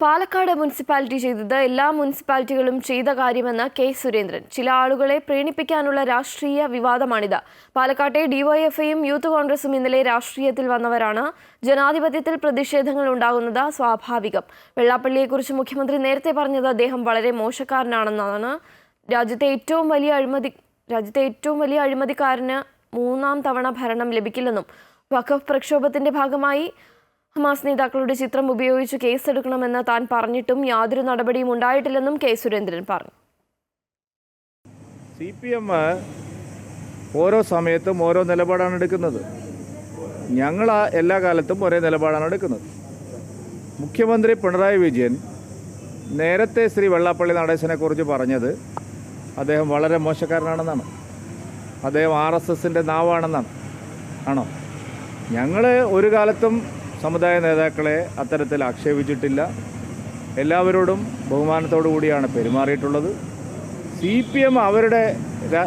Palakkad municipality ചെയ്തത് എല്ലാ മുനിസിപ്പാലിറ്റികളും ചെയ്ത കാര്യമെന്ന് കെ സുരേന്ദ്രൻ. ചില ആളുകളെ പ്രീണിപ്പിക്കാനുള്ള രാഷ്ട്രീയ വിവാദമാണിത്. പാലക്കാട്ടെ ഡിവൈഎഫ്ഐയും യൂത്ത് കോൺഗ്രസും ഇന്നലെ രാഷ്ട്രീയത്തിൽ വന്നവരാണ്. ജനാധിപത്യത്തിൽ പ്രതിഷേധങ്ങൾ ഉണ്ടാകുന്നത് സ്വാഭാവികം. വെള്ളാപ്പള്ളിയെക്കുറിച്ച് മുഖ്യമന്ത്രി നേരത്തെ പറഞ്ഞത് അദ്ദേഹം വളരെ മോശക്കാരനാണെന്നാണ്. രാജ്യത്തെ ഏറ്റവും വലിയ അഴിമതിക്കാരന് മൂന്നാം തവണ ഭരണം ലഭിക്കില്ലെന്നും വഖഫ് പ്രക്ഷോഭത്തിന്റെ ഭാഗമായി ഹമാസ് നേതാക്കളുടെ ചിത്രം ഉപയോഗിച്ച് കേസെടുക്കണമെന്ന് താൻ പറഞ്ഞിട്ടും യാതൊരു നടപടിയും ഉണ്ടായിട്ടില്ലെന്നും കെ സുരേന്ദ്രൻ പറഞ്ഞു. CPM ഓരോ സമയത്തും ഓരോ നിലപാടാണ് എടുക്കുന്നത്. ഞങ്ങൾ എല്ലാ കാലത്തും ഒരേ നിലപാടാണ് എടുക്കുന്നത്. മുഖ്യമന്ത്രി പിണറായി വിജയൻ നേരത്തെ ശ്രീ വെള്ളാപ്പള്ളി നടേശനെ കുറിച്ച് പറഞ്ഞത് അദ്ദേഹം വളരെ മോശക്കാരനാണെന്നാണ്. അദ്ദേഹം RSSന്റെ നാവാണെന്നാണ്. ആണോ? ഞങ്ങൾ ഒരു കാലത്തും സമുദായ നേതാക്കളെ അത്തരത്തിൽ ആക്ഷേപിച്ചിട്ടില്ല. എല്ലാവരോടും ബഹുമാനത്തോടു കൂടിയാണ് പെരുമാറിയിട്ടുള്ളത്. CPM അവരുടെ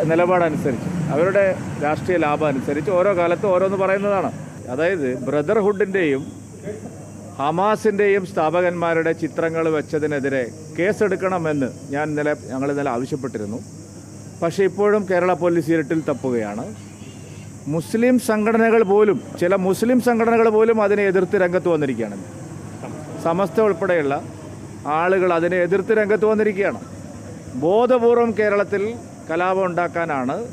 നിലപാടനുസരിച്ച്, അവരുടെ രാഷ്ട്രീയ ലാഭം അനുസരിച്ച് ഓരോ കാലത്തും ഓരോന്ന് പറയുന്നതാണ്. അതായത് ബ്രദർഹുഡിൻ്റെയും ഹമാസിൻ്റെയും സ്ഥാപകന്മാരുടെ ചിത്രങ്ങൾ വെച്ചതിനെതിരെ കേസെടുക്കണമെന്ന് ഞങ്ങൾ ഇന്നലെ ആവശ്യപ്പെട്ടിരുന്നു. പക്ഷേ ഇപ്പോഴും കേരള പോലീസ് ഇരുട്ടിൽ തപ്പുകയാണ്. മുസ്ലിം സംഘടനകൾ പോലും, ചില മുസ്ലിം സംഘടനകൾ പോലും അതിനെ എതിർത്ത് രംഗത്ത് വന്നിരിക്കുകയാണ്. സമസ്ത ഉൾപ്പെടെയുള്ള ആളുകൾ അതിനെ എതിർത്ത് രംഗത്ത് വന്നിരിക്കുകയാണ്. ബോധപൂർവം കേരളത്തിൽ കലാപം ഉണ്ടാക്കാനാണ്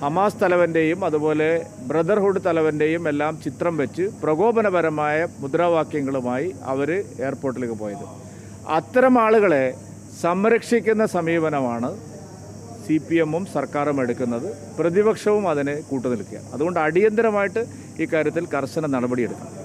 ഹമാസ് തലവൻ്റെയും അതുപോലെ ബ്രദർഹുഡ് തലവൻ്റെയും എല്ലാം ചിത്രം വെച്ച് പ്രകോപനപരമായ മുദ്രാവാക്യങ്ങളുമായി അവർ എയർപോർട്ടിലേക്ക് പോയത്. അത്തരം ആളുകളെ സംരക്ഷിക്കുന്ന സമീപനമാണ് CPMഉം സർക്കാരും എടുക്കുന്നത്. പ്രതിപക്ഷവും അതിന് കൂട്ടുനിൽക്കുകയാണ്. അതുകൊണ്ട് അടിയന്തരമായിട്ട് ഇക്കാര്യത്തിൽ കർശന നടപടിയെടുക്കണം.